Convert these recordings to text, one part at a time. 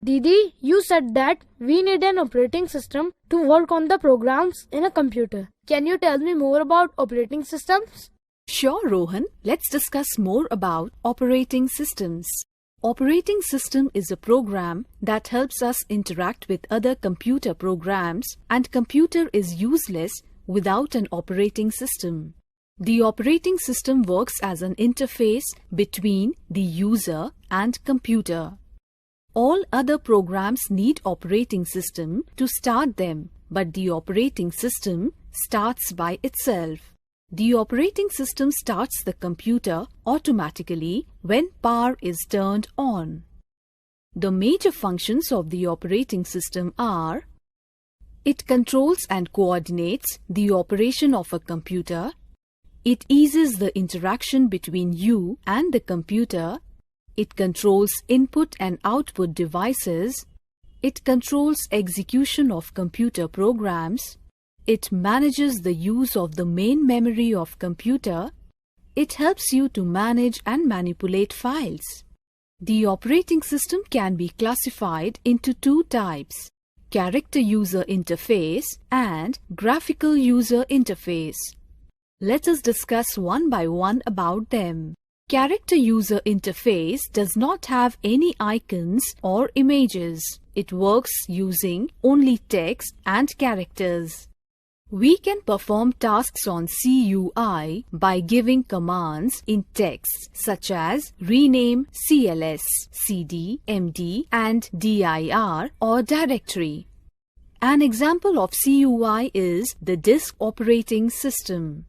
Didi, you said that we need an operating system to work on the programs in a computer. Can you tell me more about operating systems? Sure, Rohan. Let's discuss more about operating systems. Operating system is a program that helps us interact with other computer programs, and computer is useless without an operating system. The operating system works as an interface between the user and computer. All other programs need operating system to start them, but the operating system starts by itself. The operating system starts the computer automatically when power is turned on. The major functions of the operating system are: it controls and coordinates the operation of a computer. It eases the interaction between you and the computer. It controls input and output devices. It controls execution of computer programs. It manages the use of the main memory of computer. It helps you to manage and manipulate files. The operating system can be classified into two types: character user interface and graphical user interface. Let us discuss one by one about them. Character user interface does not have any icons or images. It works using only text and characters. We can perform tasks on CUI by giving commands in text such as rename CLS, CD, MD and DIR or directory. An example of CUI is the disk operating system.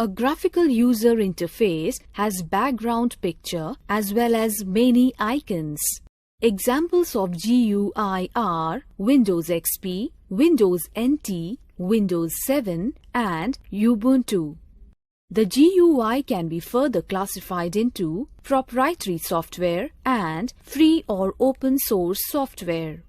A graphical user interface has background picture as well as many icons. Examples of GUI are Windows XP, Windows NT, Windows 7 and Ubuntu. The GUI can be further classified into proprietary software and free or open source software.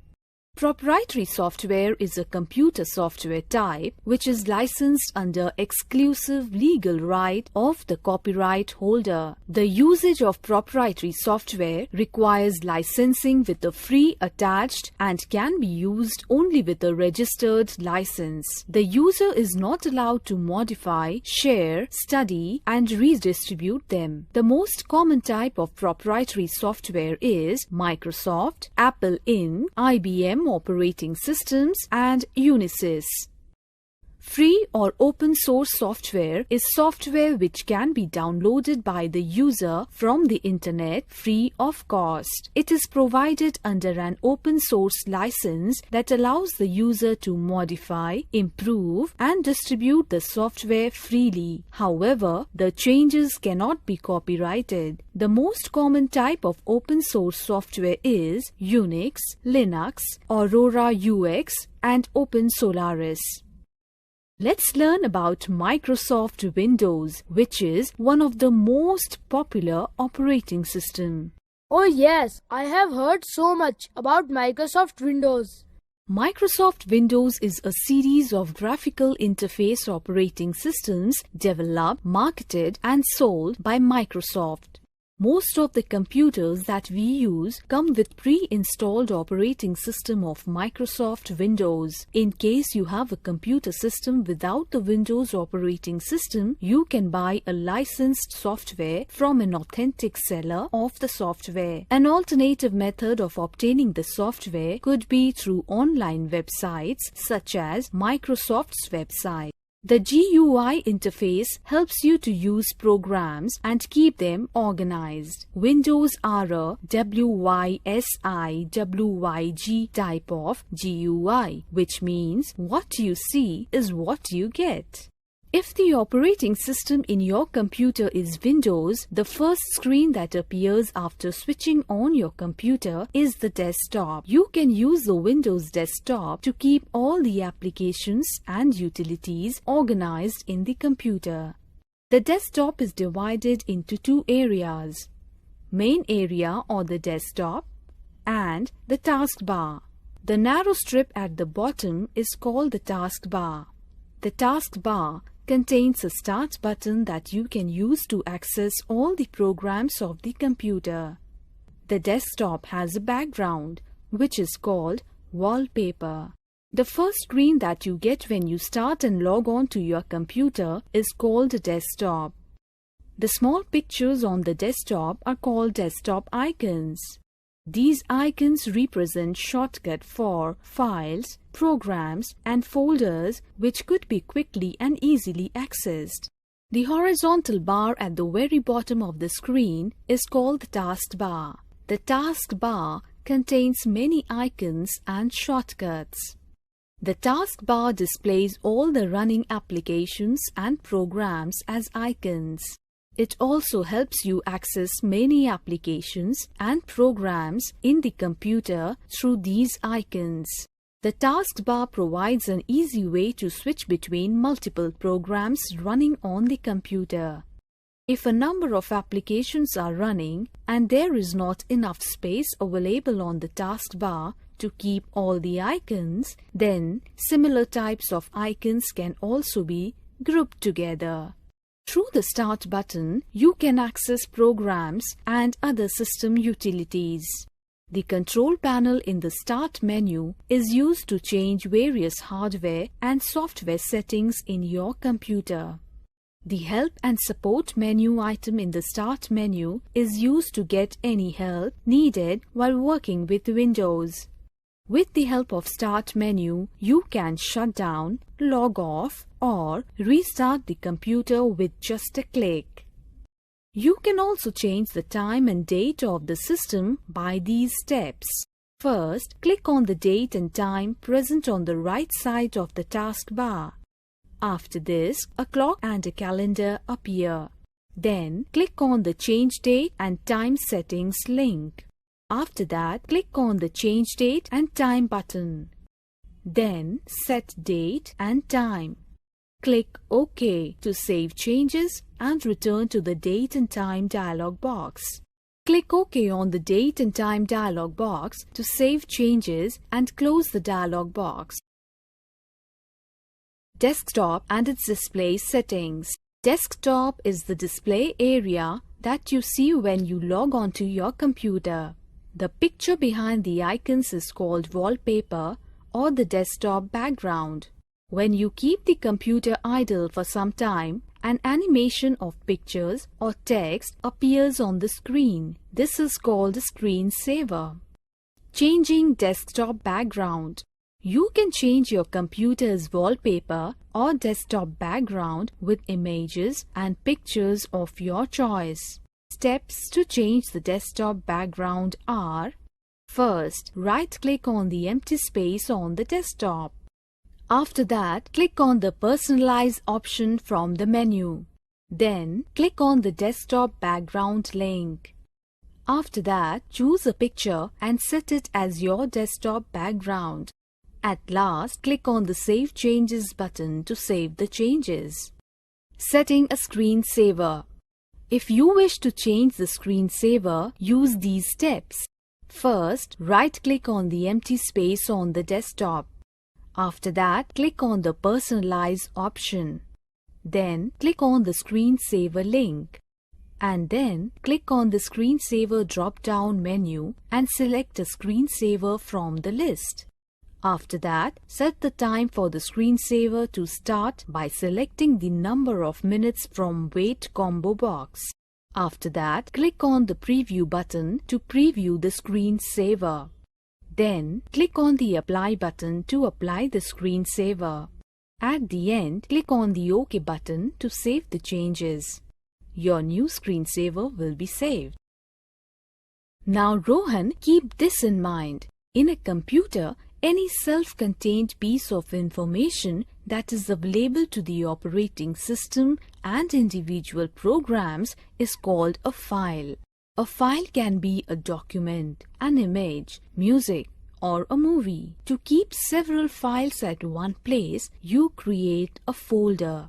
Proprietary software is a computer software type which is licensed under exclusive legal right of the copyright holder. The usage of proprietary software requires licensing with a free attached and can be used only with a registered license. The user is not allowed to modify, share, study and redistribute them. The most common type of proprietary software is Microsoft, Apple Inc., IBM operating systems and Unisys. Free or open source software is software which can be downloaded by the user from the internet free of cost. It is provided under an open source license that allows the user to modify, improve and distribute the software freely. However, the changes cannot be copyrighted. The most common type of open source software is Unix, Linux, Aurora UX and OpenSolaris. Let's learn about Microsoft Windows, which is one of the most popular operating systems. Oh yes, I have heard so much about Microsoft Windows. Microsoft Windows is a series of graphical interface operating systems developed, marketed and sold by Microsoft. Most of the computers that we use come with pre-installed operating system of Microsoft Windows. In case you have a computer system without the Windows operating system, you can buy a licensed software from an authentic seller of the software. An alternative method of obtaining the software could be through online websites such as Microsoft's website. The GUI interface helps you to use programs and keep them organized. Windows are a WYSIWYG type of GUI, which means what you see is what you get. If the operating system in your computer is Windows, the first screen that appears after switching on your computer is the desktop. You can use the Windows desktop to keep all the applications and utilities organized in the computer. The desktop is divided into two areas: main area or the desktop and the taskbar. The narrow strip at the bottom is called the taskbar. The taskbar contains a start button that you can use to access all the programs of the computer. The desktop has a background which is called wallpaper. The first screen that you get when you start and log on to your computer is called a desktop. The small pictures on the desktop are called desktop icons. These icons represent shortcuts for files, programs, and folders which could be quickly and easily accessed. The horizontal bar at the very bottom of the screen is called the taskbar. The taskbar contains many icons and shortcuts. The taskbar displays all the running applications and programs as icons. It also helps you access many applications and programs in the computer through these icons. The taskbar provides an easy way to switch between multiple programs running on the computer. If a number of applications are running and there is not enough space available on the taskbar to keep all the icons, then similar types of icons can also be grouped together. Through the Start button, you can access programs and other system utilities. The control panel in the Start menu is used to change various hardware and software settings in your computer. The Help and Support menu item in the Start menu is used to get any help needed while working with Windows. With the help of Start menu, you can shut down, log off, or restart the computer with just a click. You can also change the time and date of the system by these steps. First, click on the date and time present on the right side of the taskbar. After this, a clock and a calendar appear. Then, click on the Change Date and Time Settings link. After that, click on the Change Date and Time button. Then, Set Date and Time. Click OK to save changes and return to the Date and Time dialog box. Click OK on the Date and Time dialog box to save changes and close the dialog box. Desktop and its display settings. Desktop is the display area that you see when you log on to your computer. The picture behind the icons is called wallpaper or the desktop background. When you keep the computer idle for some time, an animation of pictures or text appears on the screen. This is called a screensaver. Changing desktop background. You can change your computer's wallpaper or desktop background with images and pictures of your choice. Steps to change the desktop background are: first, right-click on the empty space on the desktop. After that, click on the Personalize option from the menu. Then, click on the Desktop Background link. After that, choose a picture and set it as your desktop background. At last, click on the Save Changes button to save the changes. Setting a screensaver. If you wish to change the screensaver, use these steps. First, right-click on the empty space on the desktop. After that, click on the Personalize option. Then, click on the Screensaver link. And then, click on the Screensaver drop-down menu and select a screensaver from the list. After that, set the time for the screensaver to start by selecting the number of minutes from Wait combo box. After that, click on the Preview button to preview the screensaver. Then, click on the Apply button to apply the screensaver. At the end, click on the OK button to save the changes. Your new screensaver will be saved. Now Rohan, keep this in mind. In a computer, any self-contained piece of information that is available to the operating system and individual programs is called a file. A file can be a document, an image, music, or a movie. To keep several files at one place, you create a folder.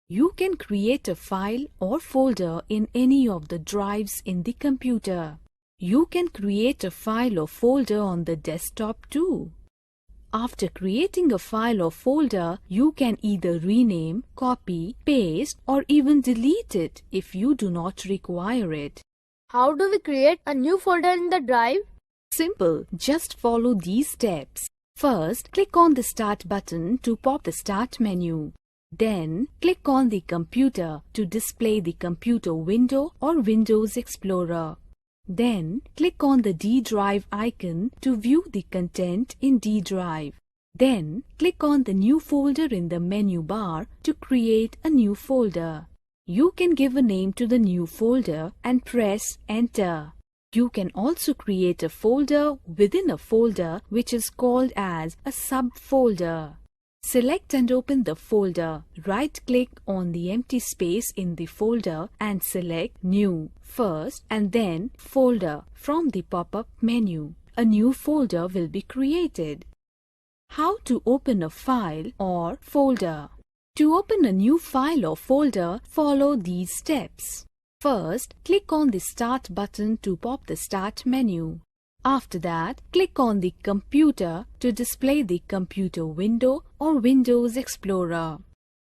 You can create a file or folder in any of the drives in the computer. You can create a file or folder on the desktop too. After creating a file or folder, you can either rename, copy, paste, or even delete it if you do not require it. How do we create a new folder in the drive? simple. Just follow these steps. First, click on the Start button to pop the Start menu. Then, click on the Computer to display the computer window or Windows Explorer. Then, click on the D drive icon to view the content in D drive. Then, click on the New folder in the menu bar to create a new folder. You can give a name to the new folder and press Enter. You can also create a folder within a folder which is called as a subfolder. Select and open the folder. Right-click on the empty space in the folder and select New first and then Folder from the pop-up menu. A new folder will be created. How to open a file or folder? To open a new file or folder, follow these steps. First, click on the Start button to pop the Start menu. After that, click on the Computer to display the computer window or Windows Explorer.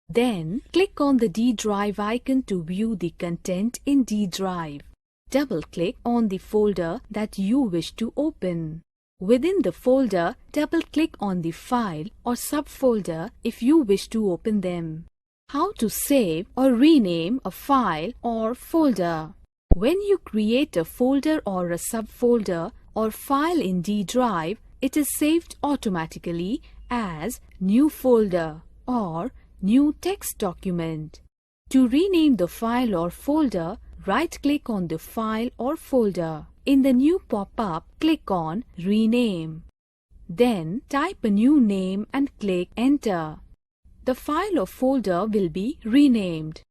Then, click on the D drive icon to view the content in D drive. Double-click on the folder that you wish to open. Within the folder, double-click on the file or subfolder if you wish to open them. How to save or rename a file or folder? When you create a folder or a subfolder or file in D drive, it is saved automatically as New Folder or New Text Document. To rename the file or folder, right-click on the file or folder. In the new pop-up, click on Rename. Then type a new name and click Enter. The file or folder will be renamed.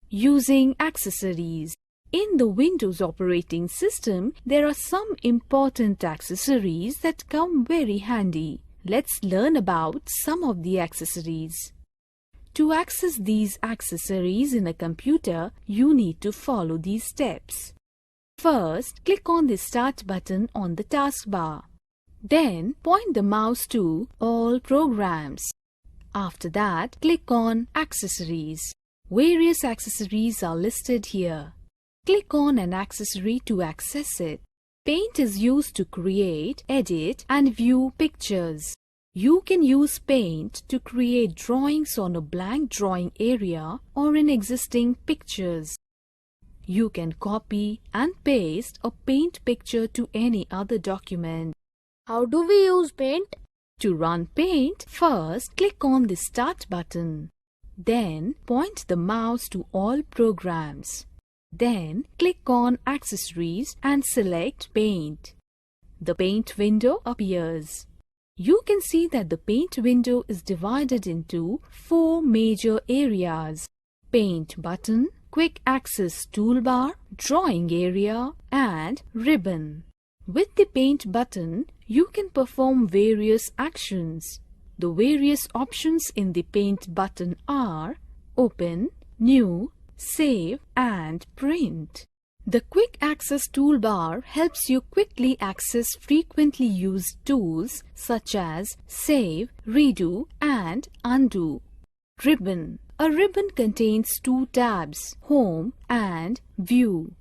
Using accessories. In the Windows operating system, there are some important accessories that come very handy. Let's learn about some of the accessories. To access these accessories in a computer, you need to follow these steps. First, click on the Start button on the taskbar. Then, point the mouse to All Programs. After that, click on Accessories. Various accessories are listed here. Click on an accessory to access it. Paint is used to create, edit, and view pictures. You can use Paint to create drawings on a blank drawing area or in existing pictures. You can copy and paste a Paint picture to any other document. How do we use Paint? To run Paint, first click on the Start button. Then point the mouse to All Programs. Then click on Accessories and select Paint. The Paint window appears. You can see that the Paint window is divided into 4 major areas: Paint button, Quick Access toolbar, Drawing area, and Ribbon. With the Paint button, you can perform various actions. The various options in the Paint button are Open, New, Save, and Print. The Quick Access toolbar helps you quickly access frequently used tools such as Save, Redo, and Undo. Ribbon. A ribbon contains 2 tabs, Home and View.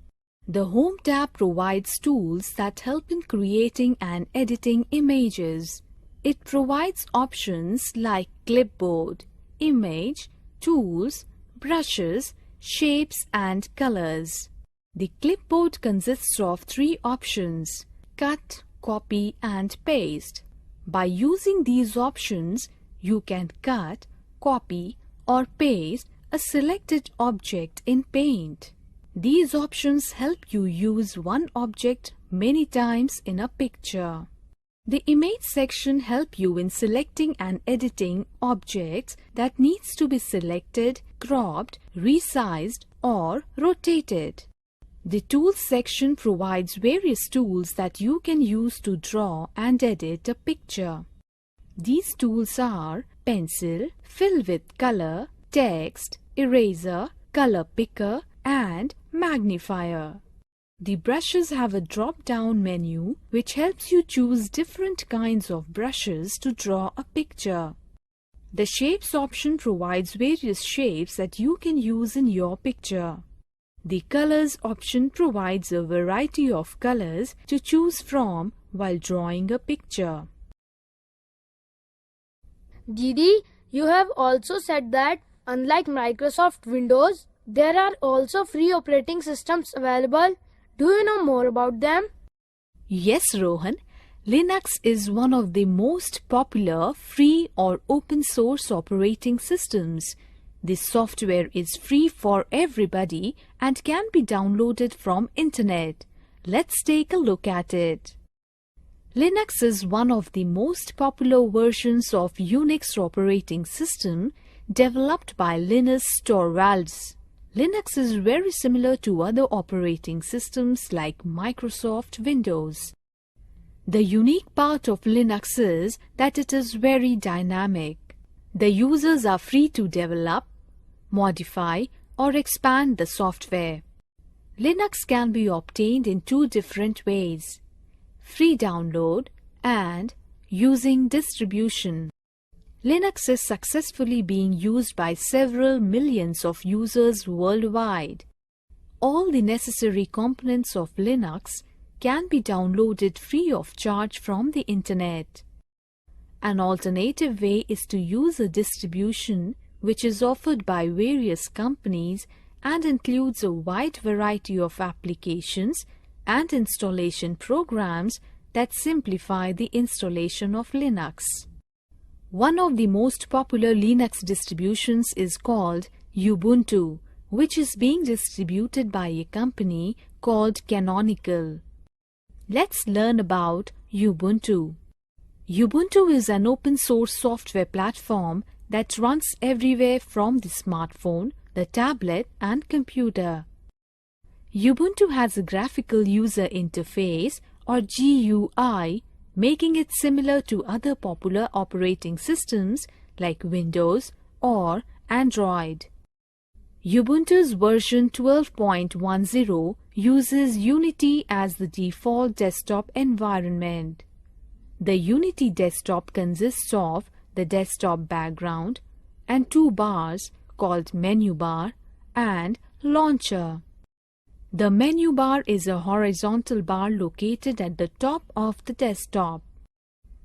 The Home tab provides tools that help in creating and editing images. It provides options like Clipboard, Image, Tools, Brushes, Shapes, and Colors. The clipboard consists of 3 options: Cut, Copy, and Paste. By using these options, you can cut, copy, or paste a selected object in Paint. These options help you use one object many times in a picture. The Image section helps you in selecting and editing objects that needs to be selected, cropped, resized, or rotated. The Tools section provides various tools that you can use to draw and edit a picture. These tools are Pencil, Fill with Color, Text, Eraser, Color Picker, and Magnifier. The brushes have a drop-down menu which helps you choose different kinds of brushes to draw a picture. The Shapes option provides various shapes that you can use in your picture. The Colors option provides a variety of colors to choose from while drawing a picture. Didi, you have also said that unlike Microsoft Windows, there are also free operating systems available. Do you know more about them? Yes, Rohan. Linux is one of the most popular free or open source operating systems. This software is free for everybody and can be downloaded from internet. Let's take a look at it. Linux is one of the most popular versions of Unix operating system developed by Linus Torvalds. Linux is very similar to other operating systems like Microsoft Windows. The unique part of Linux is that it is very dynamic. The users are free to develop, modify, or expand the software. Linux can be obtained in two different ways: free download and using distribution. Linux is successfully being used by several millions of users worldwide. All the necessary components of Linux can be downloaded free of charge from the internet. An alternative way is to use a distribution which is offered by various companies and includes a wide variety of applications and installation programs that simplify the installation of Linux. One of the most popular Linux distributions is called Ubuntu, which is being distributed by a company called Canonical. Let's learn about Ubuntu. Ubuntu is an open source software platform that runs everywhere from the smartphone, the tablet, and computer. Ubuntu has a graphical user interface or GUI, making it similar to other popular operating systems like Windows or Android. Ubuntu's version 12.10 uses Unity as the default desktop environment. The Unity desktop consists of the desktop background and two bars called menu bar and launcher. The menu bar is a horizontal bar located at the top of the desktop.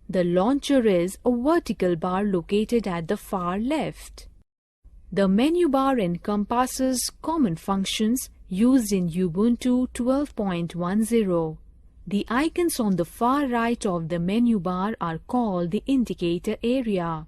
The launcher is a vertical bar located at the far left. The menu bar encompasses common functions used in Ubuntu 12.10. The icons on the far right of the menu bar are called the indicator area.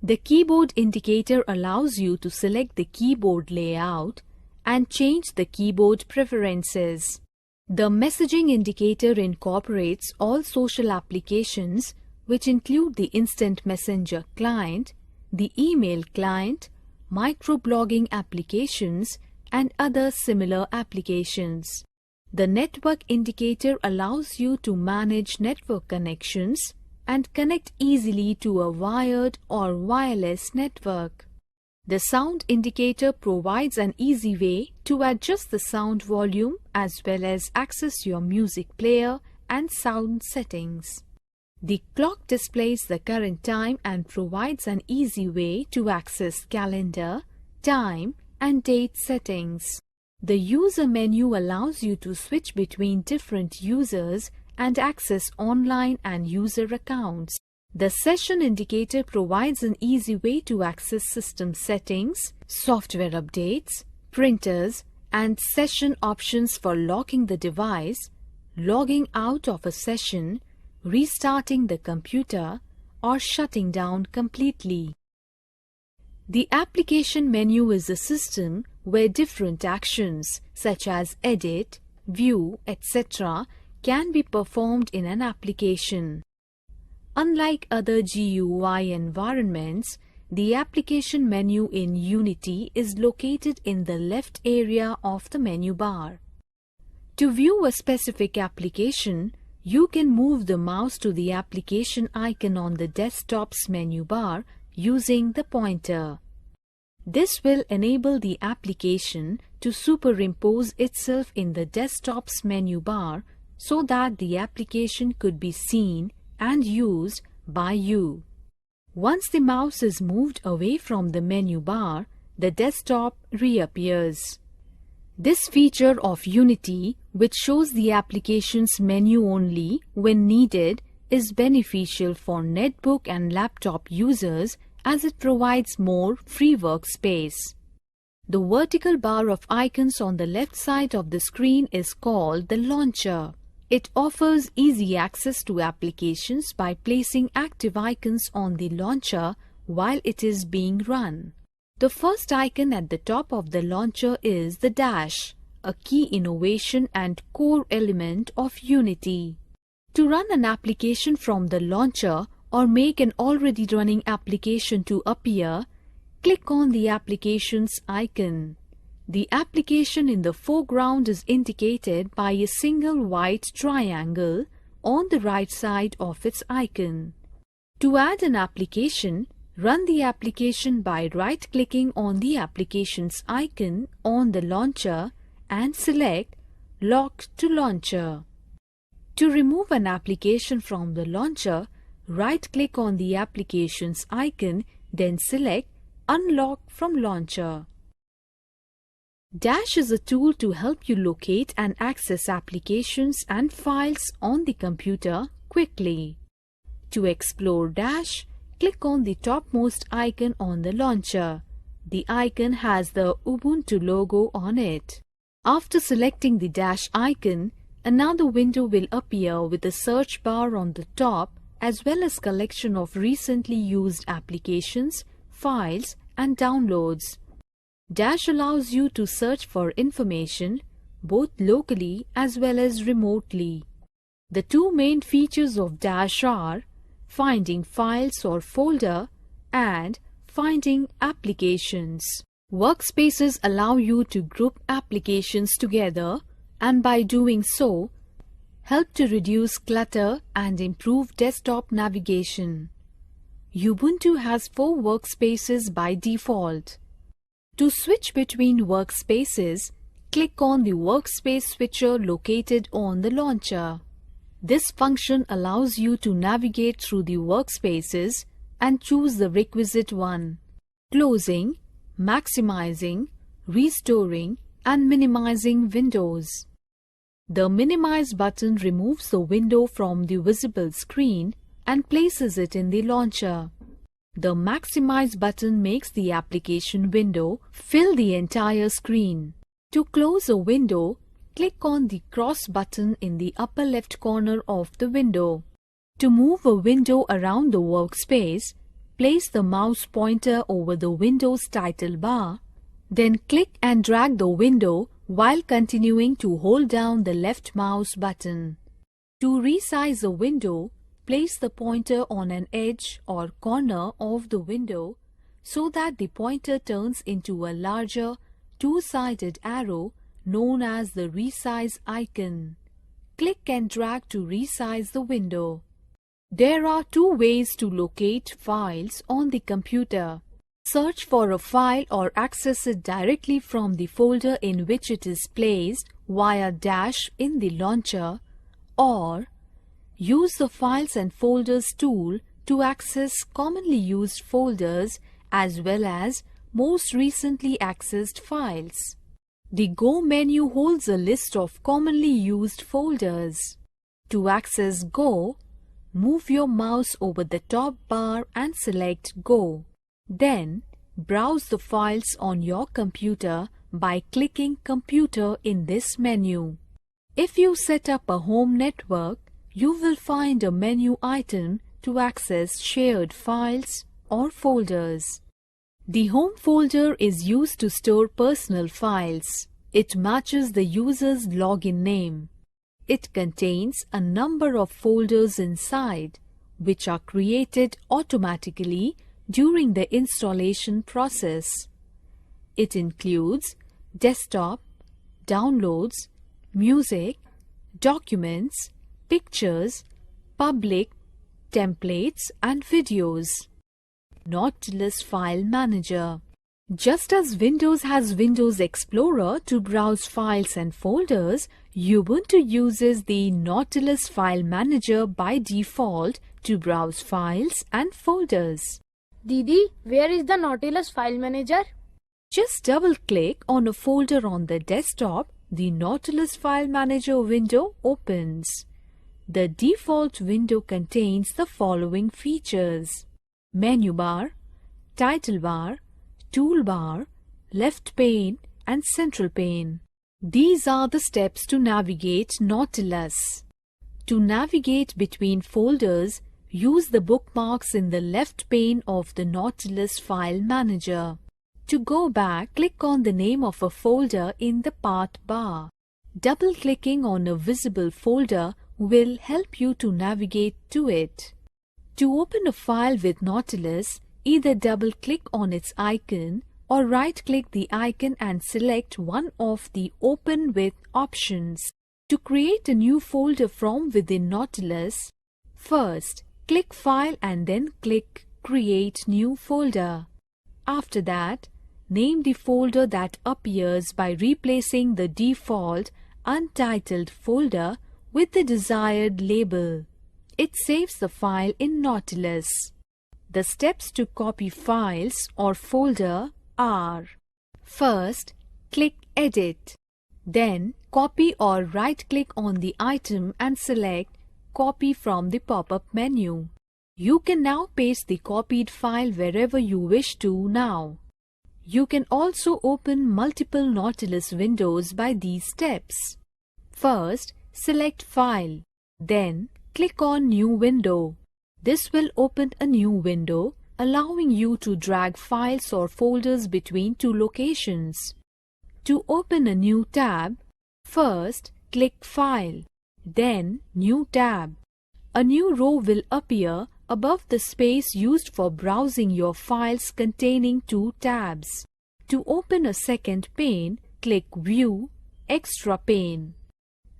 The keyboard indicator allows you to select the keyboard layout and change the keyboard preferences. The messaging indicator incorporates all social applications, which include the Instant Messenger client, the email client, microblogging applications, and other similar applications. The network indicator allows you to manage network connections and connect easily to a wired or wireless network. The sound indicator provides an easy way to adjust the sound volume as well as access your music player and sound settings. The clock displays the current time and provides an easy way to access calendar, time, and date settings. The user menu allows you to switch between different users and access online and user accounts. The session indicator provides an easy way to access system settings, software updates, printers, and session options for locking the device, logging out of a session, restarting the computer, or shutting down completely. The application menu is a system where different actions such as edit, view, etc. can be performed in an application. Unlike other GUI environments, the application menu in Unity is located in the left area of the menu bar. To view a specific application, you can move the mouse to the application icon on the desktop's menu bar using the pointer. This will enable the application to superimpose itself in the desktop's menu bar so that the application could be seen and used by you. Once the mouse is moved away from the menu bar, the desktop reappears. This feature of Unity, which shows the applications menu only when needed, is beneficial for netbook and laptop users as it provides more free workspace. The vertical bar of icons on the left side of the screen is called the launcher. It offers easy access to applications by placing active icons on the launcher while it is being run. The first icon at the top of the launcher is the dash, a key innovation and core element of Unity. To run an application from the launcher or make an already running application to appear, click on the application's icon. The application in the foreground is indicated by a single white triangle on the right side of its icon. To add an application, run the application by right-clicking on the application's icon on the launcher and select Lock to Launcher. To remove an application from the launcher, right-click on the application's icon, then select Unlock from Launcher. Dash is a tool to help you locate and access applications and files on the computer quickly. To explore Dash, click on the topmost icon on the launcher. The icon has the Ubuntu logo on it. After selecting the Dash icon, another window will appear with a search bar on the top as well as collection of recently used applications, files and downloads. Dash allows you to search for information both locally as well as remotely. The two main features of Dash are finding files or folder and finding applications. Workspaces allow you to group applications together and by doing so, help to reduce clutter and improve desktop navigation. Ubuntu has 4 workspaces by default. To switch between workspaces, click on the workspace switcher located on the launcher. This function allows you to navigate through the workspaces and choose the requisite one. Closing, maximizing, restoring, and minimizing windows. The Minimize button removes the window from the visible screen and places it in the launcher. The Maximize button makes the application window fill the entire screen. To close a window, click on the cross button in the upper left corner of the window. To move a window around the workspace, place the mouse pointer over the window's title bar, then click and drag the window while continuing to hold down the left mouse button. To resize a window, place the pointer on an edge or corner of the window so that the pointer turns into a larger two-sided arrow known as the resize icon. Click and drag to resize the window. There are 2 ways to locate files on the computer. Search for a file or access it directly from the folder in which it is placed via dash in the launcher, or use the Files and Folders tool to access commonly used folders as well as most recently accessed files. The Go menu holds a list of commonly used folders. To access Go, move your mouse over the top bar and select Go. Then, browse the files on your computer by clicking Computer in this menu. If you set up a home network, you will find a menu item to access shared files or folders. The Home folder is used to store personal files. It matches the user's login name. It contains a number of folders inside, which are created automatically during the installation process. It includes desktop, downloads, music, documents, pictures, public, templates, and videos. Nautilus File Manager. Just as Windows has Windows Explorer to browse files and folders, Ubuntu uses the Nautilus File Manager by default to browse files and folders. Didi, where is the Nautilus File Manager? Just double-click on a folder on the desktop. The Nautilus File Manager window opens. The default window contains the following features: menu bar, title bar, toolbar, left pane, and central pane. These are the steps to navigate Nautilus. To navigate between folders, use the bookmarks in the left pane of the Nautilus File Manager. To go back, click on the name of a folder in the path bar. Double-clicking on a visible folder will help you to navigate to it. To open a file with Nautilus, either double-click on its icon or right-click the icon and select one of the Open With options. To create a new folder from within Nautilus, first click File and then click Create New Folder. After that, name the folder that appears by replacing the default untitled folder with the desired label. It saves the file in Nautilus. The steps to copy files or folder are: first, click Edit. Then, copy or right-click on the item and select Copy from the pop-up menu. You can now paste the copied file wherever you wish to now. You can also open multiple Nautilus windows by these steps. First, select File. Then, click on New Window. This will open a new window, allowing you to drag files or folders between two locations. To open a new tab, first click File, then New Tab. A new row will appear above the space used for browsing your files containing two tabs. To open a second pane, click View, Extra Pane.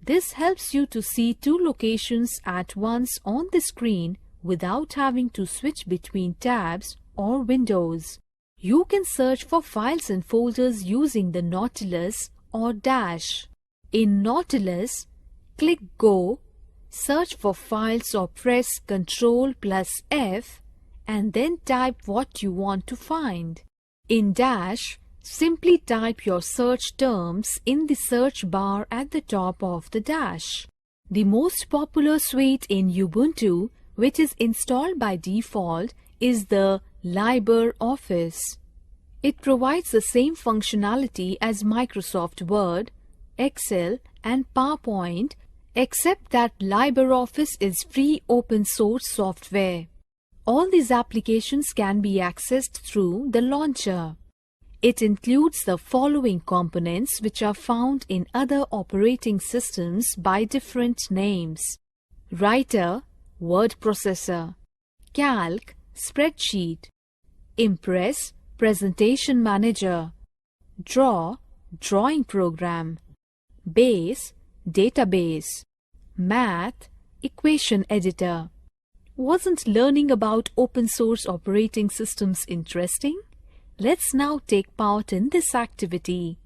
This helps you to see two locations at once on the screen without having to switch between tabs or windows. You can search for files and folders using the Nautilus or dash. In Nautilus, click Go, search for files or press Ctrl+F and then type what you want to find. In dash, simply type your search terms in the search bar at the top of the dash. The most popular suite in Ubuntu, which is installed by default, is the LibreOffice. It provides the same functionality as Microsoft Word, Excel, and PowerPoint, except that LibreOffice is free open source software. All these applications can be accessed through the launcher. It includes the following components which are found in other operating systems by different names: Writer, Word Processor; Calc, Spreadsheet; Impress, Presentation Manager; Draw, Drawing Program; Base, Database; Math, Equation Editor. Wasn't learning about open source operating systems interesting? Let's now take part in this activity.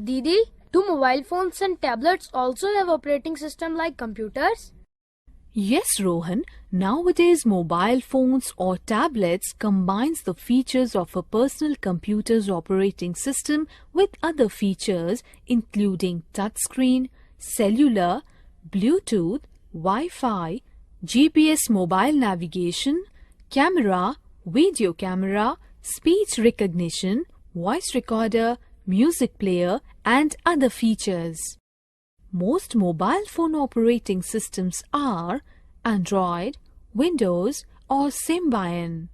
Didi, do mobile phones and tablets also have operating system like computers? Yes, Rohan. Nowadays, mobile phones or tablets combines the features of a personal computer's operating system with other features including touchscreen, cellular, Bluetooth, Wi-Fi, GPS mobile navigation, camera, video camera, speech recognition, voice recorder, music player, and other features. Most mobile phone operating systems are Android, Windows, or Symbian.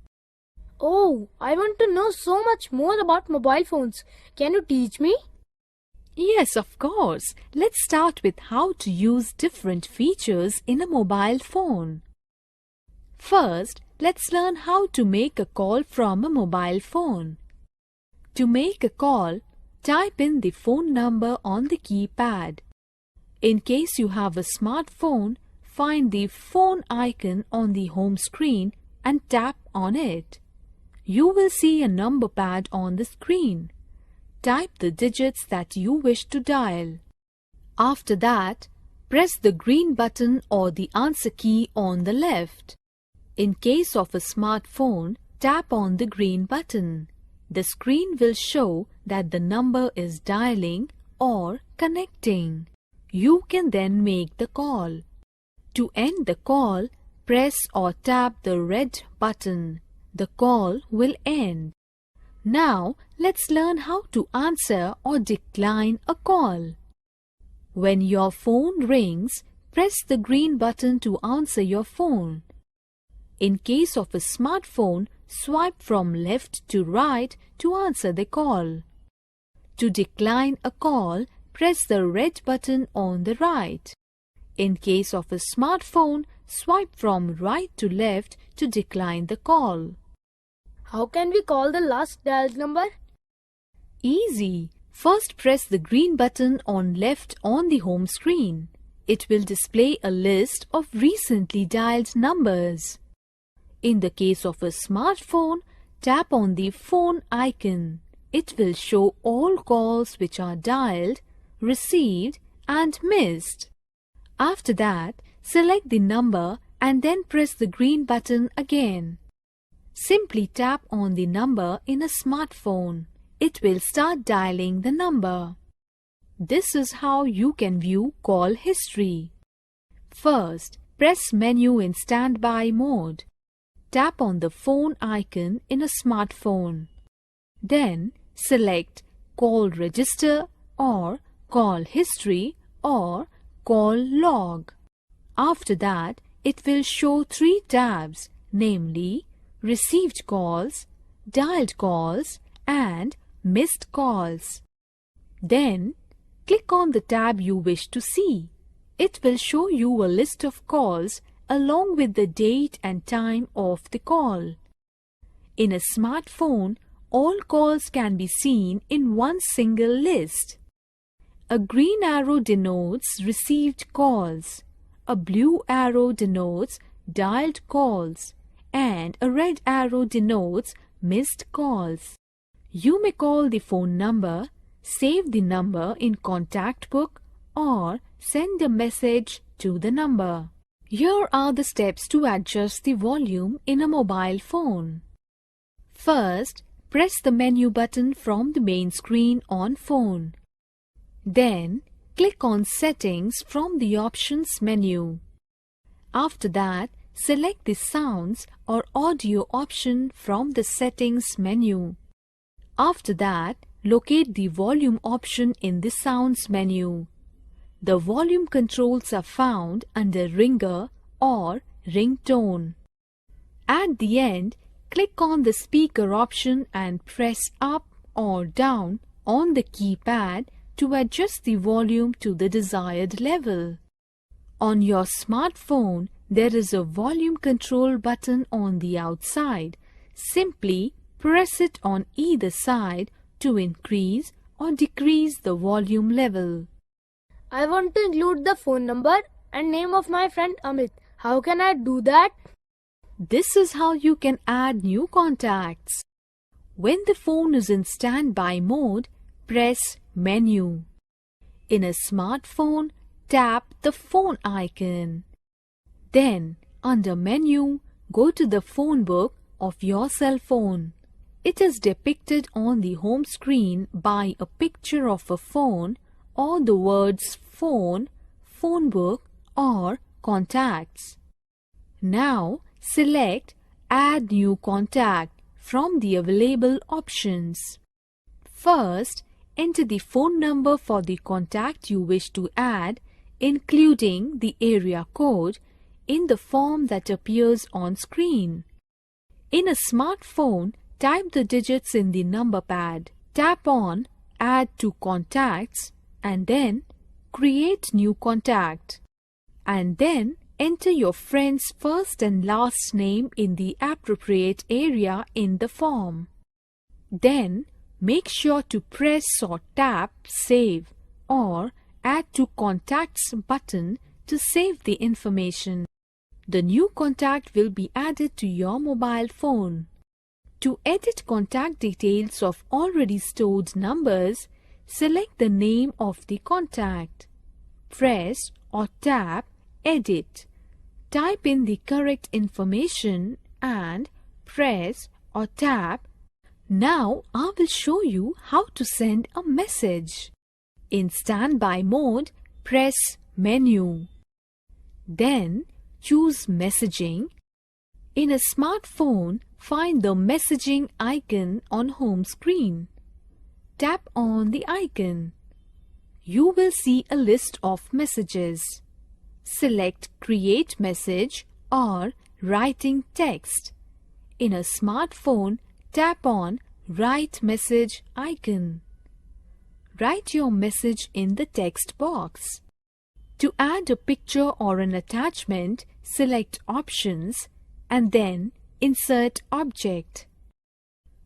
Oh, I want to know so much more about mobile phones. Can you teach me? Yes, of course. Let's start with how to use different features in a mobile phone. First, let's learn how to make a call from a mobile phone. To make a call, type in the phone number on the keypad. In case you have a smartphone, find the phone icon on the home screen and tap on it. You will see a number pad on the screen. Type the digits that you wish to dial. After that, press the green button or the answer key on the left. In case of a smartphone, tap on the green button. The screen will show that the number is dialing or connecting. You can then make the call. To end the call, press or tap the red button. The call will end. Now, let's learn how to answer or decline a call. When your phone rings, press the green button to answer your phone. In case of a smartphone, swipe from left to right to answer the call. To decline a call, press the red button on the right. In case of a smartphone, swipe from right to left to decline the call. How can we call the last dialed number? Easy. First, press the green button on left on the home screen. It will display a list of recently dialed numbers. In the case of a smartphone, tap on the phone icon. It will show all calls which are dialed, received and missed. After that, select the number and then press the green button again. Simply tap on the number in a smartphone. It will start dialing the number. This is how you can view call history. First, press menu in standby mode. Tap on the phone icon in a smartphone. Then, select Call Register or Call History or Call Log. After that, it will show 3 tabs, namely Received Calls, Dialed Calls and Missed Calls. Then, click on the tab you wish to see. It will show you a list of calls along with the date and time of the call. In a smartphone, all calls can be seen in one single list. A green arrow denotes received calls, a blue arrow denotes dialed calls, and a red arrow denotes missed calls. You may call the phone number, save the number in contact book, or send a message to the number. Here are the steps to adjust the volume in a mobile phone. First, press the menu button from the main screen on phone. Then, click on Settings from the Options menu. After that, select the Sounds or Audio option from the Settings menu. After that, locate the Volume option in the Sounds menu. The volume controls are found under Ringer or Ringtone. At the end, click on the Speaker option and press up or down on the keypad to adjust the volume to the desired level. On your smartphone, there is a volume control button on the outside. Simply press it on either side to increase or decrease the volume level. I want to include the phone number and name of my friend Amit. How can I do that? This is how you can add new contacts. When the phone is in standby mode, press Menu. In a smartphone, tap the phone icon. Then, under Menu, go to the phone book of your cell phone. It is depicted on the home screen by a picture of a phone or the words phone, phone book or contacts. Now select Add New Contact from the available options. First, enter the phone number for the contact you wish to add, including the area code, in the form that appears on screen. In a smartphone, type the digits in the number pad. Tap on Add to Contacts and then Create New Contact. And then enter your friend's first and last name in the appropriate area in the form. Then make sure to press or tap Save or Add to Contacts button to save the information. The new contact will be added to your mobile phone. To edit contact details of already stored numbers, select the name of the contact. Press or tap Edit. Type in the correct information and press or tap Now I will show you how to send a message. In standby mode, press Menu. Then choose Messaging. In a smartphone, find the messaging icon on home screen. Tap on the icon. You will see a list of messages. Select Create Message or Writing Text. In a smartphone, tap on Write Message icon. Write your message in the text box. To add a picture or an attachment, select Options and then Insert Object.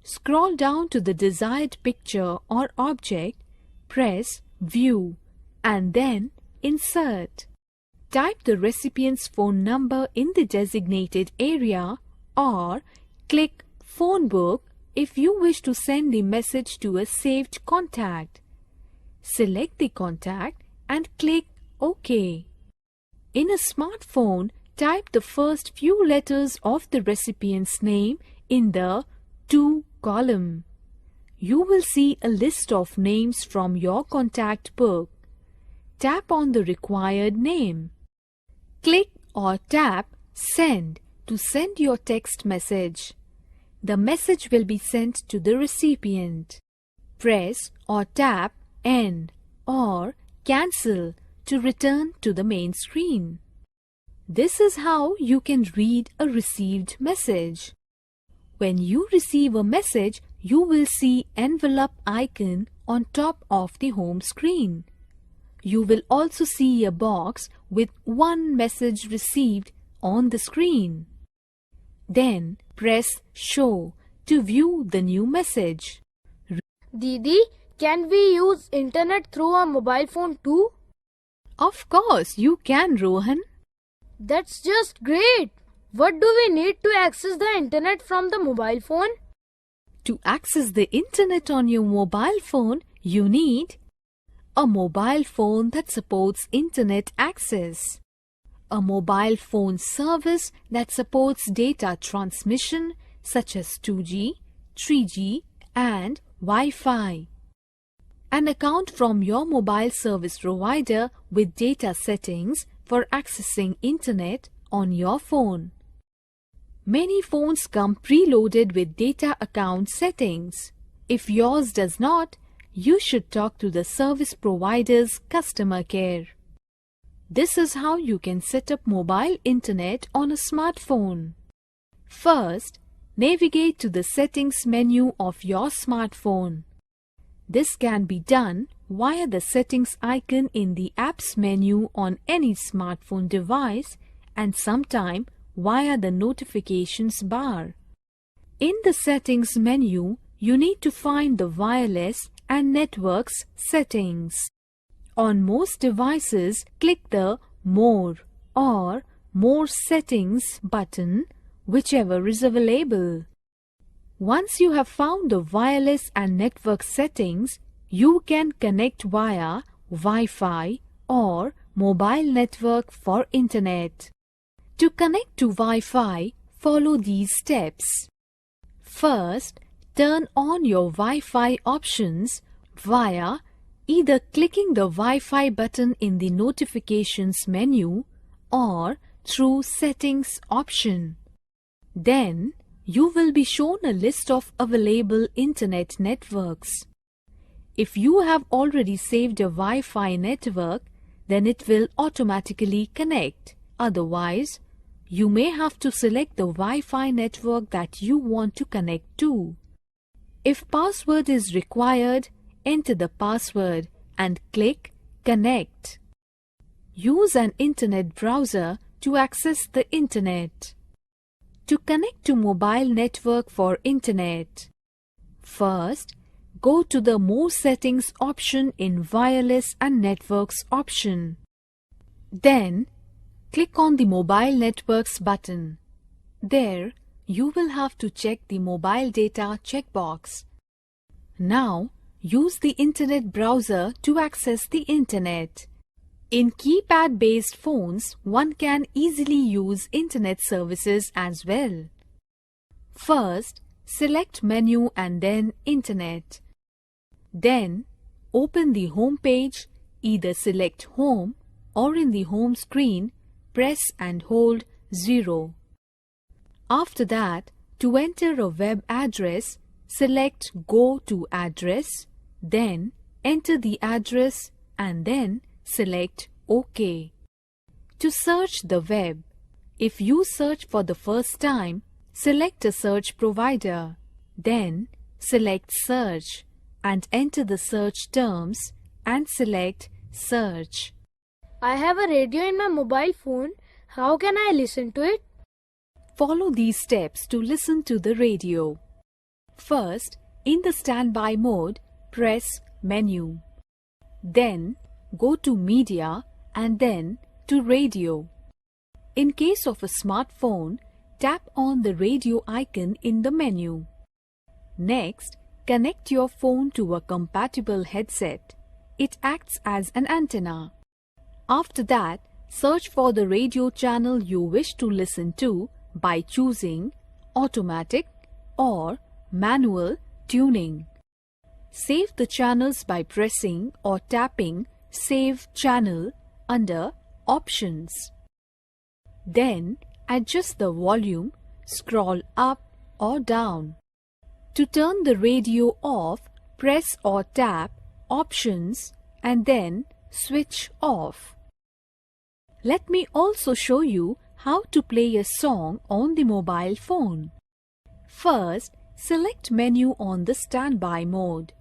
Scroll down to the desired picture or object, press View and then Insert. Type the recipient's phone number in the designated area or click Phone Book if you wish to send the message to a saved contact. Select the contact and click OK. In a smartphone, type the first few letters of the recipient's name in the To column. You will see a list of names from your contact book. Tap on the required name. Click or tap Send to send your text message. The message will be sent to the recipient. Press or tap End or Cancel to return to the main screen. This is how you can read a received message. When you receive a message, you will see envelope icon on top of the home screen. You will also see a box with one message received on the screen. Then press Show to view the new message. Didi, can we use internet through a mobile phone too? Of course you can, Rohan. That's just great! What do we need to access the internet from the mobile phone? To access the internet on your mobile phone, you need a mobile phone that supports internet access, a mobile phone service that supports data transmission such as 2G, 3G and Wi-Fi, an account from your mobile service provider with data settings for accessing internet on your phone. Many phones come preloaded with data account settings. If yours does not, you should talk to the service provider's customer care. This is how you can set up mobile internet on a smartphone. First, navigate to the settings menu of your smartphone. This can be done via the settings icon in the apps menu on any smartphone device and sometime via the notifications bar. In the settings menu, you need to find the wireless and networks settings. On most devices, click the More or More Settings button, whichever is available. Once you have found the wireless and network settings, you can connect via Wi-Fi or mobile network for internet. To connect to Wi-Fi, follow these steps. First, turn on your Wi-Fi options via either clicking the Wi-Fi button in the notifications menu or through settings option. Then, you will be shown a list of available internet networks. If you have already saved a Wi-Fi network, then it will automatically connect. Otherwise, you may have to select the Wi-Fi network that you want to connect to. If password is required, enter the password and click Connect. Use an internet browser to access the internet. To connect to mobile network for internet, first, go to the More Settings option in Wireless and Networks option. Then, click on the Mobile Networks button. There, you will have to check the Mobile Data checkbox. Now, use the Internet browser to access the Internet. In keypad-based phones, one can easily use Internet services as well. First, select Menu and then Internet. Then, open the home page, either select Home or in the home screen, press and hold 0. After that, to enter a web address, select Go to Address, then enter the address and then select OK. To search the web, if you search for the first time, select a search provider, then select Search and enter the search terms and select Search. I have a radio in my mobile phone. How can I listen to it? Follow these steps to listen to the radio. First, in the standby mode, press Menu. Then, go to Media and then to Radio. In case of a smartphone, tap on the radio icon in the menu. Next, connect your phone to a compatible headset. It acts as an antenna. After that, search for the radio channel you wish to listen to by choosing Automatic or Manual Tuning. Save the channels by pressing or tapping Save Channel under Options. Then, adjust the volume, scroll up or down. To turn the radio off, press or tap Options and then Switch Off. Let me also show you how to play a song on the mobile phone. First, select Menu on the standby mode.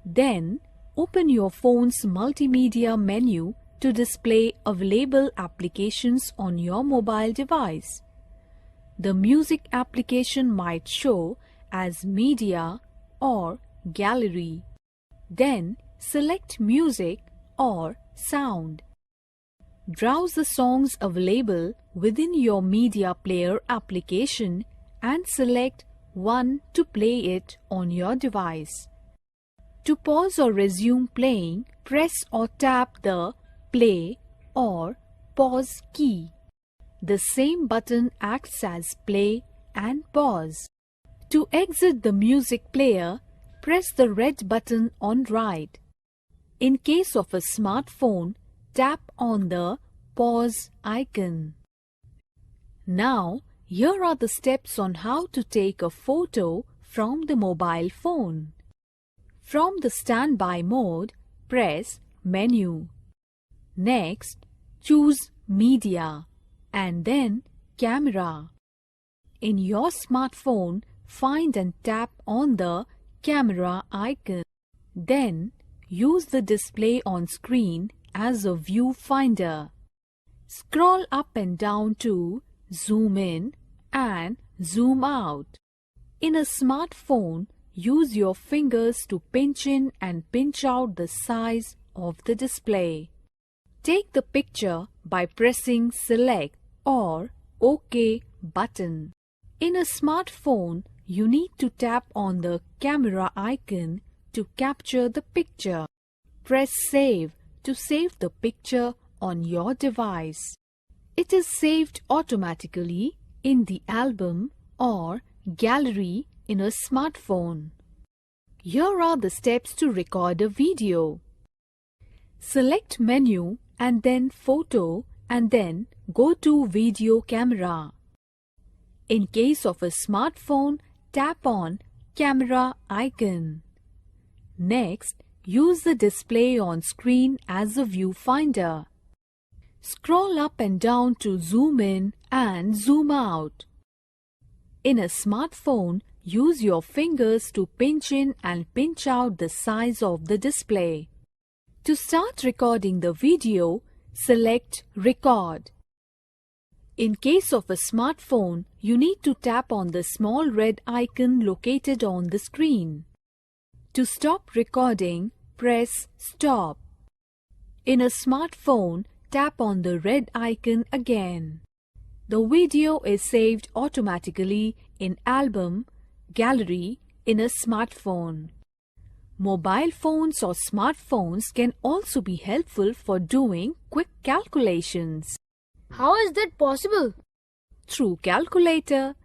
Then, open your phone's multimedia menu to display available applications on your mobile device. The music application might show as Media or Gallery. Then, select Music or Sound. Browse the songs available within your media player application and select one to play it on your device. To pause or resume playing, press or tap the Play or Pause key. The same button acts as Play and Pause. To exit the music player, press the red button on right. In case of a smartphone, tap on the Pause icon. Now, here are the steps on how to take a photo from the mobile phone. From the standby mode, press Menu. Next, choose Media and then Camera. In your smartphone, find and tap on the camera icon. Then, use the display on screen as a viewfinder. Scroll up and down to zoom in and zoom out. In a smartphone, use your fingers to pinch in and pinch out the size of the display. Take the picture by pressing Select or OK button. In a smartphone, you need to tap on the camera icon to capture the picture. Press Save to save the picture on your device. It is saved automatically in the album or gallery in a smartphone. Here are the steps to record a video. Select Menu and then Photo and then go to Video Camera. In case of a smartphone, tap on Camera icon. Next, use the display on screen as a viewfinder. Scroll up and down to zoom in and zoom out. In a smartphone, use your fingers to pinch in and pinch out the size of the display. To start recording the video, select Record. In case of a smartphone, you need to tap on the small red icon located on the screen. To stop recording, press Stop. In a smartphone, tap on the red icon again. The video is saved automatically in album, gallery in a smartphone. Mobile phones or smartphones can also be helpful for doing quick calculations. How is that possible? Through calculator,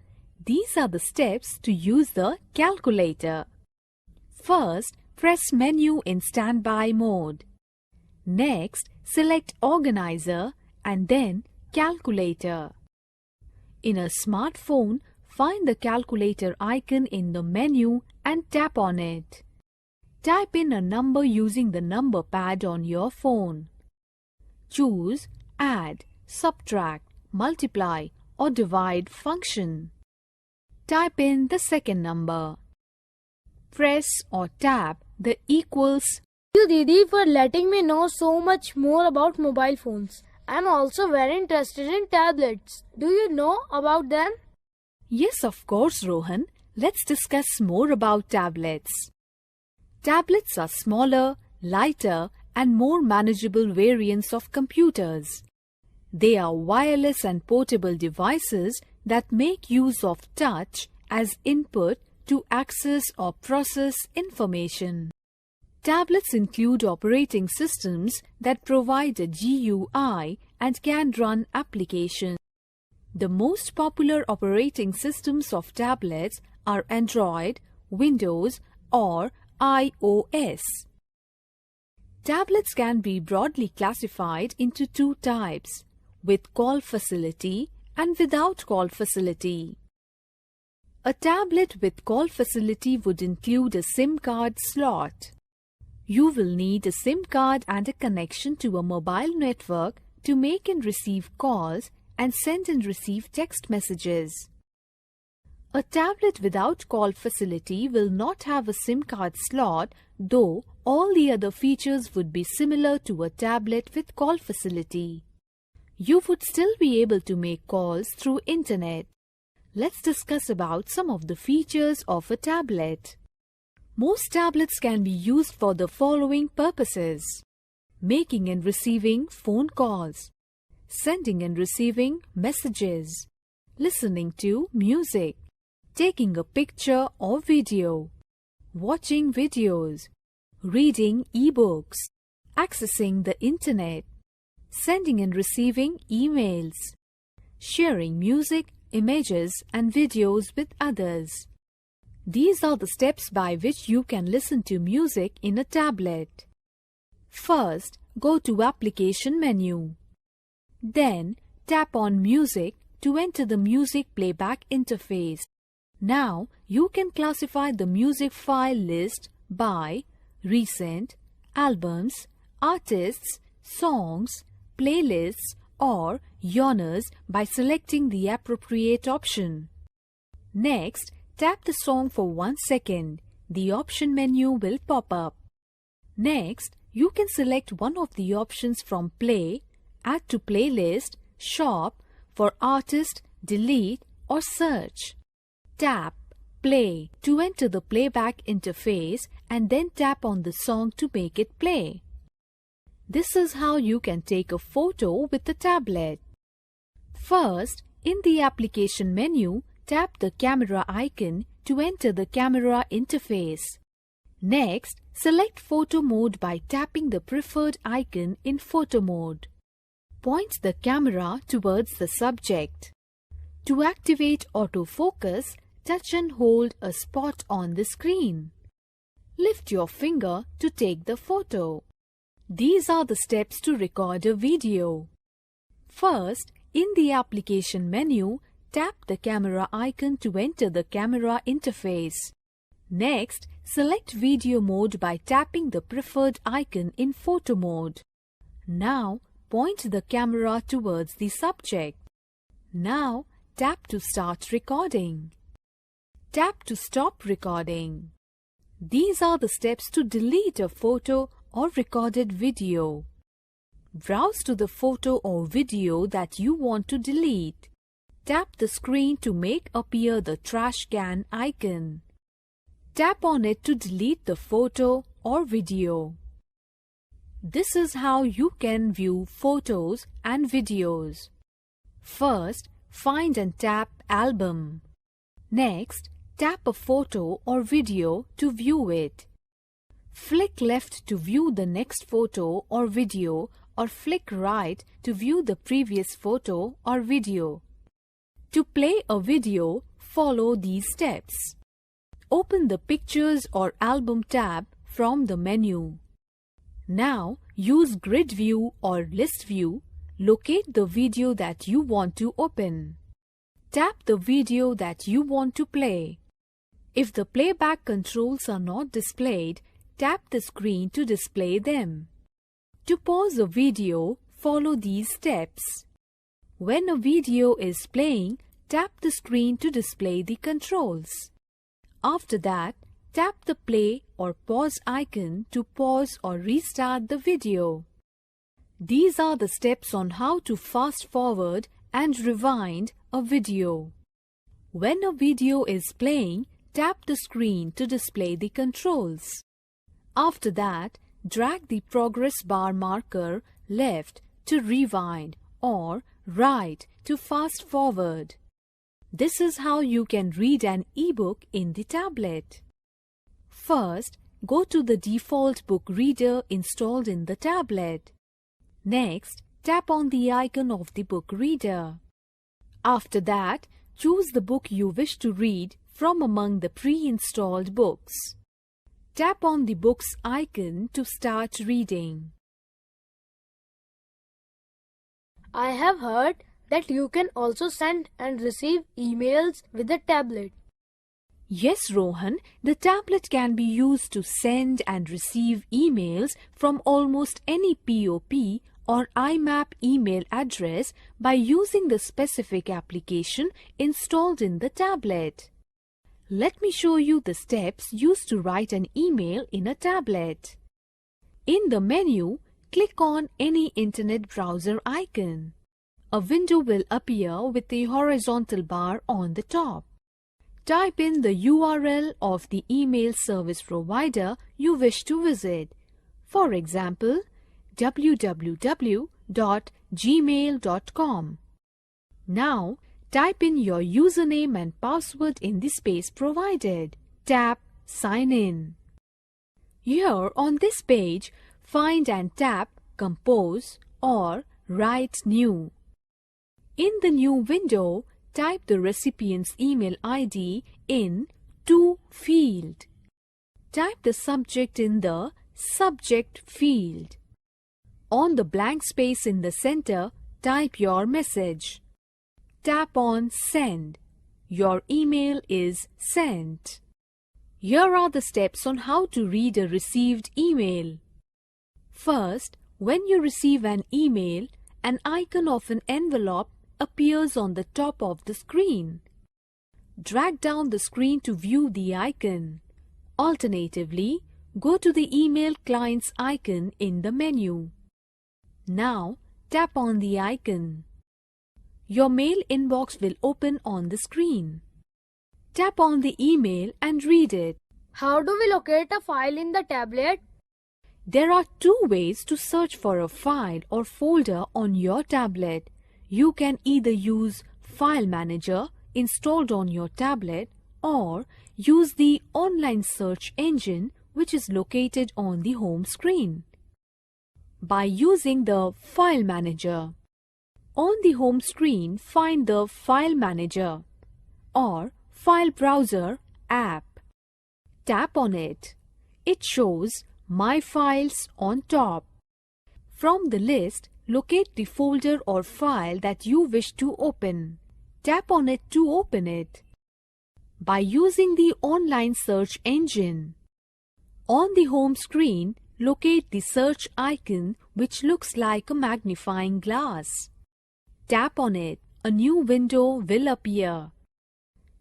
These are the steps to use the calculator. First, press menu in standby mode. Next, select organizer and then calculator. In a smartphone, find the calculator icon in the menu and tap on it. Type in a number using the number pad on your phone. Choose add, subtract, multiply or divide function. Type in the second number. Press or tap the equals. Thank you, Didi, for letting me know so much more about mobile phones. I'm also very interested in tablets. Do you know about them? Yes, of course, Rohan. Let's discuss more about tablets. Tablets are smaller, lighter, and more manageable variants of computers. They are wireless and portable devices that make use of touch as input to access or process information. Tablets include operating systems that provide a GUI and can run applications. The most popular operating systems of tablets are Android, Windows, or iOS. Tablets can be broadly classified into two types, with call facility and without call facility. A tablet with call facility would include a SIM card slot. You will need a SIM card and a connection to a mobile network to make and receive calls and send and receive text messages. A tablet without call facility will not have a SIM card slot, though all the other features would be similar to a tablet with call facility. You would still be able to make calls through internet. Let's discuss about some of the features of a tablet. Most tablets can be used for the following purposes: making and receiving phone calls, sending and receiving messages, listening to music, taking a picture or video, watching videos, reading e-books, accessing the internet, sending and receiving emails, sharing music, images and videos with others. These are the steps by which you can listen to music in a tablet. First, go to Application menu. Then, tap on Music to enter the music playback interface. Now, you can classify the music file list by recent, albums, artists, songs, playlists, or genres by selecting the appropriate option. Next, tap the song for 1 second. The option menu will pop up. Next, you can select one of the options from Play, Add to Playlist, Shop, for Artist, Delete, or Search. Tap Play to enter the playback interface and then tap on the song to make it play. This is how you can take a photo with the tablet. First, in the Application menu, tap the camera icon to enter the camera interface. Next, select Photo Mode by tapping the preferred icon in Photo Mode. Point the camera towards the subject. To activate autofocus, touch and hold a spot on the screen. Lift your finger to take the photo. These are the steps to record a video. First, in the Application menu, tap the camera icon to enter the camera interface. Next, select Video Mode by tapping the preferred icon in Photo Mode. Now, point the camera towards the subject. Now, tap to start recording. Tap to stop recording. These are the steps to delete a photo or recorded video. Browse to the photo or video that you want to delete. Tap the screen to make appear the trash can icon. Tap on it to delete the photo or video. This is how you can view photos and videos. First, find and tap Album. Next, tap a photo or video to view it. Flick left to view the next photo or video, or flick right to view the previous photo or video. To play a video, follow these steps. Open the Pictures or Album tab from the menu. Now use Grid View or List View. Locate the video that you want to open. Tap the video that you want to play. If the playback controls are not displayed, tap the screen to display them. To pause a video, follow these steps. When a video is playing, tap the screen to display the controls. After that, tap the play or pause icon to pause or restart the video. These are the steps on how to fast forward and rewind a video. When a video is playing, tap the screen to display the controls. After that, drag the progress bar marker left to rewind or right to fast forward. This is how you can read an ebook in the tablet. First, go to the default book reader installed in the tablet. Next, tap on the icon of the book reader. After that, choose the book you wish to read from among the pre-installed books. Tap on the book's icon to start reading. I have heard that you can also send and receive emails with the tablet. Yes, Rohan, the tablet can be used to send and receive emails from almost any POP or IMAP email address by using the specific application installed in the tablet. Let me show you the steps used to write an email in a tablet. In the menu, click on any internet browser icon. A window will appear with a horizontal bar on the top. Type in the URL of the email service provider you wish to visit. For example, www.gmail.com. Now, type in your username and password in the space provided. Tap Sign In. Here on this page, find and tap Compose or Write New. In the new window, type the recipient's email ID in To field. Type the subject in the Subject field. On the blank space in the center, type your message. Tap on Send. Your email is sent. Here are the steps on how to read a received email. First, when you receive an email, an icon of an envelope appears on the top of the screen. Drag down the screen to view the icon. Alternatively, go to the email client's icon in the menu. Now, tap on the icon. Your mail inbox will open on the screen. Tap on the email and read it. How do we locate a file in the tablet? There are two ways to search for a file or folder on your tablet. You can either use File Manager installed on your tablet or use the online search engine which is located on the home screen. By using the File Manager, on the home screen find the File Manager or File Browser app. Tap on it. It shows My Files on top. From the list, locate the folder or file that you wish to open. Tap on it to open it. By using the online search engine, on the home screen, locate the search icon which looks like a magnifying glass. Tap on it. A new window will appear.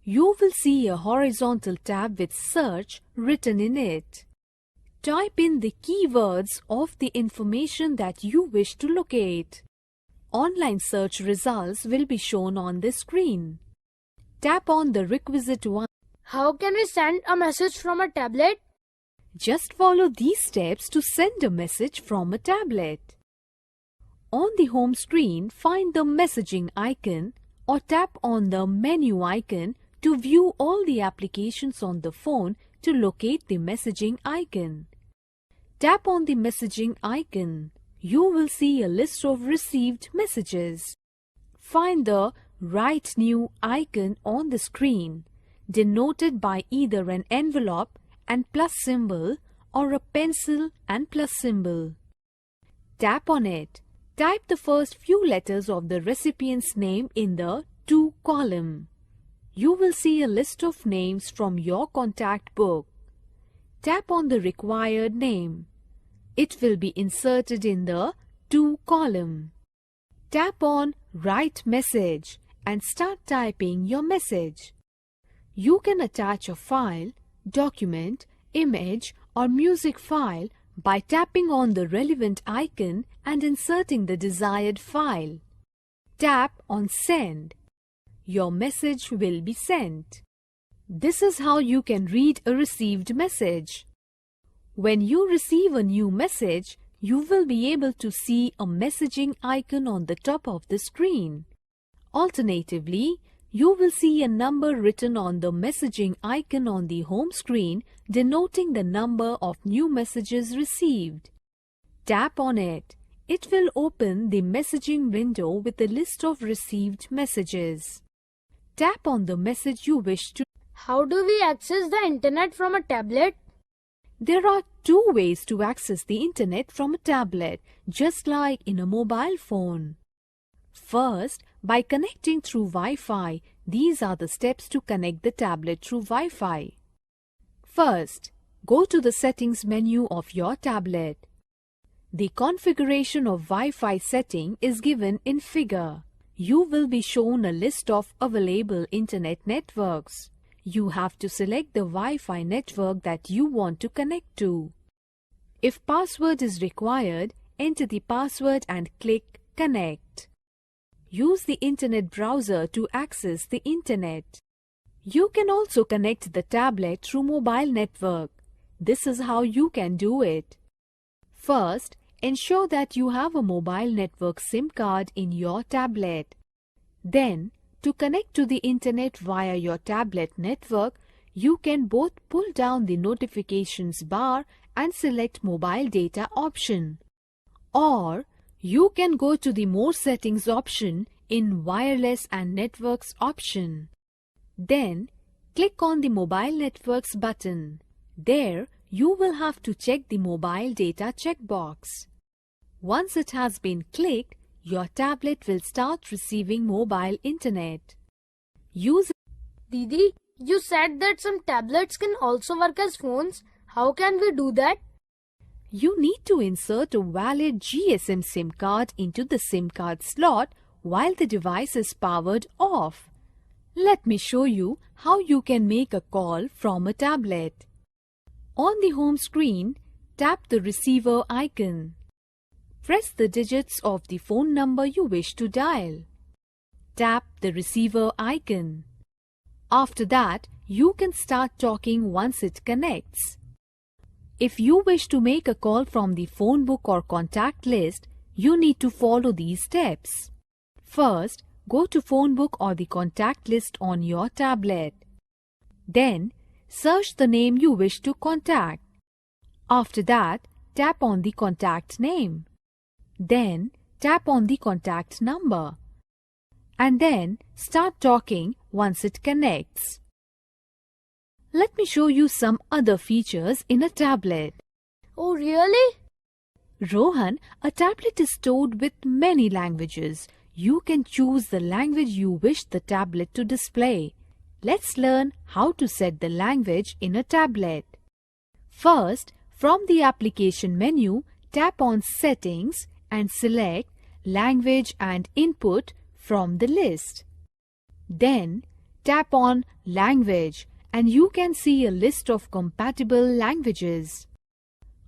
You will see a horizontal tab with search written in it. Type in the keywords of the information that you wish to locate. Online search results will be shown on the screen. Tap on the requisite one. How can we send a message from a tablet? Just follow these steps to send a message from a tablet. On the home screen, find the messaging icon or tap on the menu icon to view all the applications on the phone to locate the messaging icon. Tap on the messaging icon. You will see a list of received messages. Find the Write New icon on the screen, denoted by either an envelope and plus symbol or a pencil and plus symbol. Tap on it. Type the first few letters of the recipient's name in the To column. You will see a list of names from your contact book. Tap on the required name. It will be inserted in the To column. Tap on Write Message and start typing your message. You can attach a file, document, image or music file by tapping on the relevant icon and inserting the desired file. Tap on Send. Your message will be sent. This is how you can read a received message. When you receive a new message, you will be able to see a messaging icon on the top of the screen. Alternatively, you will see a number written on the messaging icon on the home screen denoting the number of new messages received. Tap on it. It will open the messaging window with a list of received messages. Tap on the message you wish to. How do we access the internet from a tablet? There are two ways to access the internet from a tablet, just like in a mobile phone. First, by connecting through Wi-Fi. These are the steps to connect the tablet through Wi-Fi. First, go to the settings menu of your tablet. The configuration of Wi-Fi setting is given in figure. You will be shown a list of available internet networks. You have to select the Wi-Fi network that you want to connect to. If password is required, enter the password and click Connect. Use the internet browser to access the internet. You can also connect the tablet through mobile network. This is how you can do it. First, ensure that you have a mobile network SIM card in your tablet. Then, to connect to the internet via your tablet network, you can both pull down the notifications bar and select mobile data option. Or, you can go to the More Settings option in Wireless and Networks option. Then, click on the Mobile Networks button. There, you will have to check the Mobile Data checkbox. Once it has been clicked, your tablet will start receiving mobile internet. Didi, you said that some tablets can also work as phones. How can we do that? You need to insert a valid GSM SIM card into the SIM card slot while the device is powered off. Let me show you how you can make a call from a tablet. On the home screen, tap the receiver icon. Press the digits of the phone number you wish to dial. Tap the receiver icon. After that, you can start talking once it connects. If you wish to make a call from the phone book or contact list, you need to follow these steps. First, go to phone book or the contact list on your tablet. Then, search the name you wish to contact. After that, tap on the contact name. Then, tap on the contact number. And then, start talking once it connects. Let me show you some other features in a tablet. Oh, really? Rohan, a tablet is stored with many languages. You can choose the language you wish the tablet to display. Let's learn how to set the language in a tablet. First, from the application menu, tap on Settings and select Language and Input from the list. Then, tap on Language and you can see a list of compatible languages.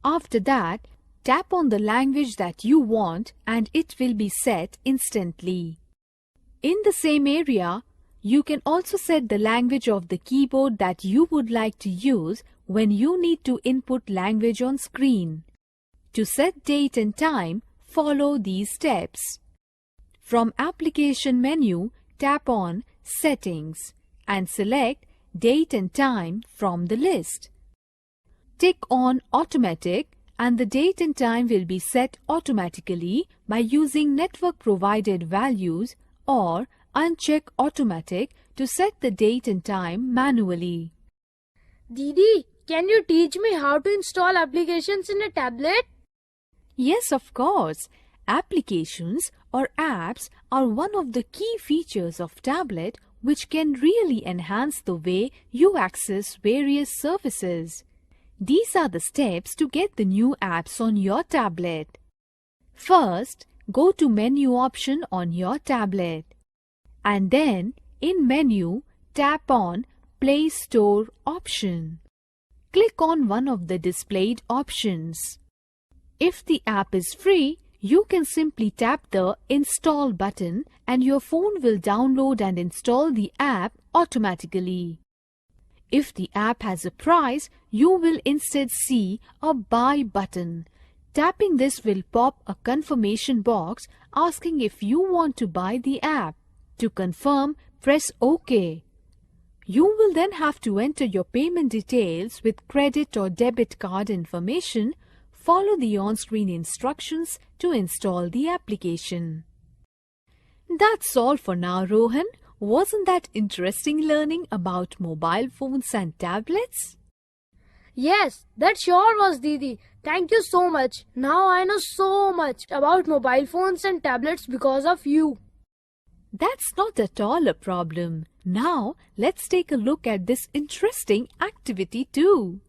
After that, tap on the language that you want and it will be set instantly. In the same area, you can also set the language of the keyboard that you would like to use when you need to input language on screen. To set date and time, follow these steps. From Application menu, tap on Settings and select Date and Time from the list. Tick on Automatic and the date and time will be set automatically by using network provided values or Uncheck automatic to set the date and time manually. Didi, can you teach me how to install applications in a tablet? Yes, of course. Applications or apps are one of the key features of tablet which can really enhance the way you access various services. These are the steps to get the new apps on your tablet. First, go to Menu option on your tablet. And then, in Menu, tap on Play Store option. Click on one of the displayed options. If the app is free, you can simply tap the Install button and your phone will download and install the app automatically. If the app has a price, you will instead see a Buy button. Tapping this will pop a confirmation box asking if you want to buy the app. To confirm, press OK. You will then have to enter your payment details with credit or debit card information. Follow the on-screen instructions to install the application. That's all for now, Rohan. Wasn't that interesting learning about mobile phones and tablets? Yes, that sure was, Didi. Thank you so much. Now I know so much about mobile phones and tablets because of you. That's not at all a problem. Now, let's take a look at this interesting activity too.